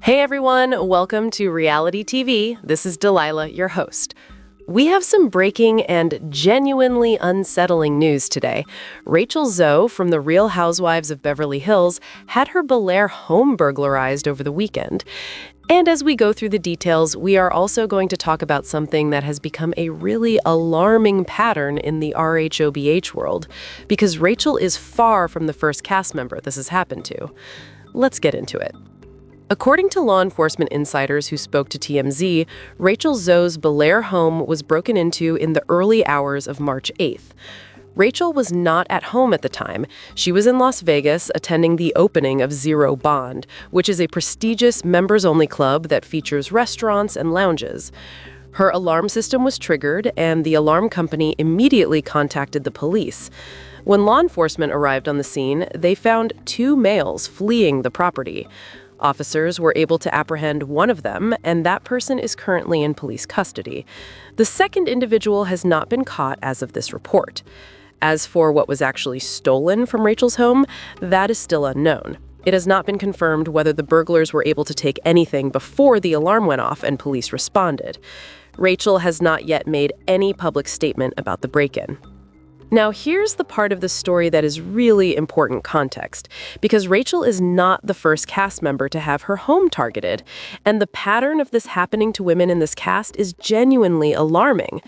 Hey everyone, welcome to Reality TV. This is Delilah, your host. We have some breaking and genuinely unsettling news today. Rachel Zoe from The Real Housewives of Beverly Hills had her Bel Air home burglarized over the weekend. And as we go through the details, we are also going to talk about something that has become a really alarming pattern in the RHOBH world, because Rachel is far from the first cast member this has happened to. Let's get into it. According to law enforcement insiders who spoke to TMZ, Rachel Zoe's Bel Air home was broken into in the early hours of March 8th. Rachel was not at home at the time. She was in Las Vegas attending the opening of RHOBH, which is a prestigious members-only club that features restaurants and lounges. Her alarm system was triggered, and the alarm company immediately contacted the police. When law enforcement arrived on the scene, they found two males fleeing the property. Officers were able to apprehend one of them, and that person is currently in police custody. The second individual has not been caught as of this report. As for what was actually stolen from Rachel's home, that is still unknown. It has not been confirmed whether the burglars were able to take anything before the alarm went off and police responded. Rachel has not yet made any public statement about the break-in. Now, here's the part of the story that is really important context, because Rachel is not the first cast member to have her home targeted, and the pattern of this happening to women in this cast is genuinely alarming.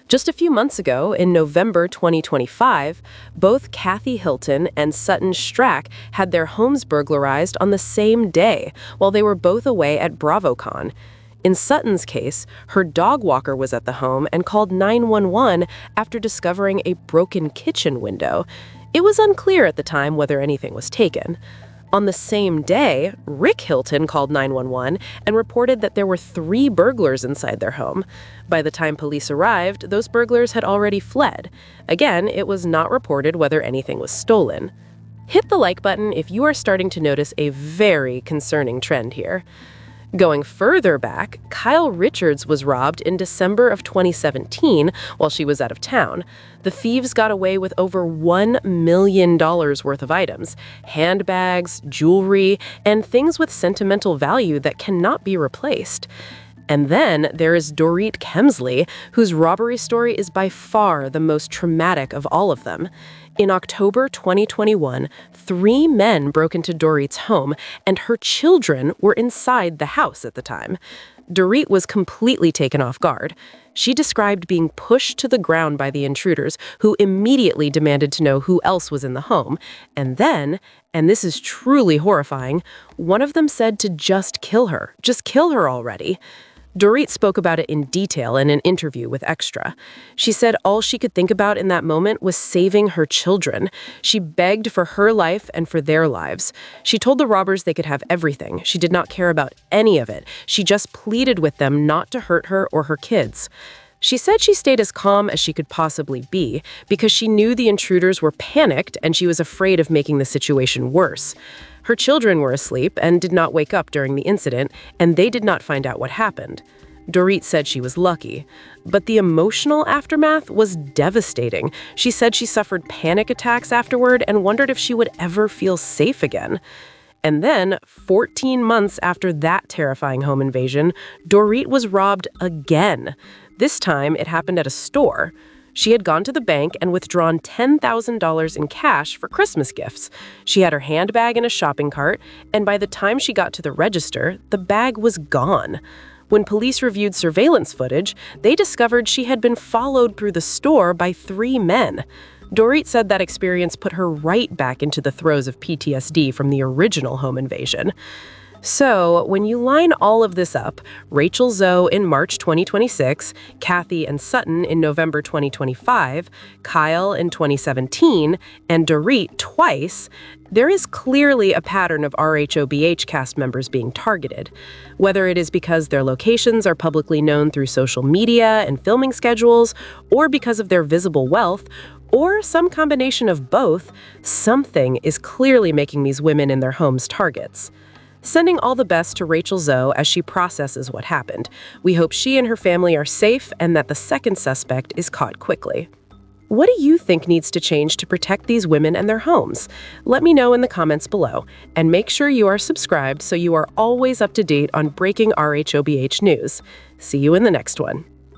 Just a few months ago, in November 2025, both Kathy Hilton and Sutton Stracke had their homes burglarized on the same day while they were both away at BravoCon. In Sutton's case, her dog walker was at the home and called 911 after discovering a broken kitchen window. It was unclear at the time whether anything was taken. On the same day, Rick Hilton called 911 and reported that there were 3 burglars inside their home. By the time police arrived, those burglars had already fled. Again, it was not reported whether anything was stolen. Hit the like button if you are starting to notice a very concerning trend here. Going further back, Kyle Richards was robbed in December of 2017 while she was out of town. The thieves got away with over $1 million worth of items, handbags, jewelry, and things with sentimental value that cannot be replaced. And then there is Dorit Kemsley, whose robbery story is by far the most traumatic of all of them. In October 2021, 3 men broke into Dorit's home, and her children were inside the house at the time. Dorit was completely taken off guard. She described being pushed to the ground by the intruders, who immediately demanded to know who else was in the home. And then, and this is truly horrifying, one of them said to just kill her already. Dorit spoke about it in detail in an interview with Extra. She said all she could think about in that moment was saving her children. She begged for her life and for their lives. She told the robbers they could have everything. She did not care about any of it. She just pleaded with them not to hurt her or her kids. She said she stayed as calm as she could possibly be because she knew the intruders were panicked and she was afraid of making the situation worse. Her children were asleep and did not wake up during the incident, and they did not find out what happened. Dorit said she was lucky, but the emotional aftermath was devastating. She said she suffered panic attacks afterward and wondered if she would ever feel safe again. And then, 14 months after that terrifying home invasion, Dorit was robbed again. This time, it happened at a store. She had gone to the bank and withdrawn $10,000 in cash for Christmas gifts. She had her handbag in a shopping cart, and by the time she got to the register, the bag was gone. When police reviewed surveillance footage, they discovered she had been followed through the store by 3 men. Dorit said that experience put her right back into the throes of PTSD from the original home invasion. So, when you line all of this up, Rachel Zoe in March 2026, Kathy and Sutton in November 2025, Kyle in 2017, and Dorit twice, there is clearly a pattern of RHOBH cast members being targeted. Whether it is because their locations are publicly known through social media and filming schedules, or because of their visible wealth, or some combination of both, something is clearly making these women in their homes targets. Sending all the best to Rachel Zoe as she processes what happened. We hope she and her family are safe and that the second suspect is caught quickly. What do you think needs to change to protect these women and their homes? Let me know in the comments below. And make sure you are subscribed so you are always up to date on breaking RHOBH news. See you in the next one.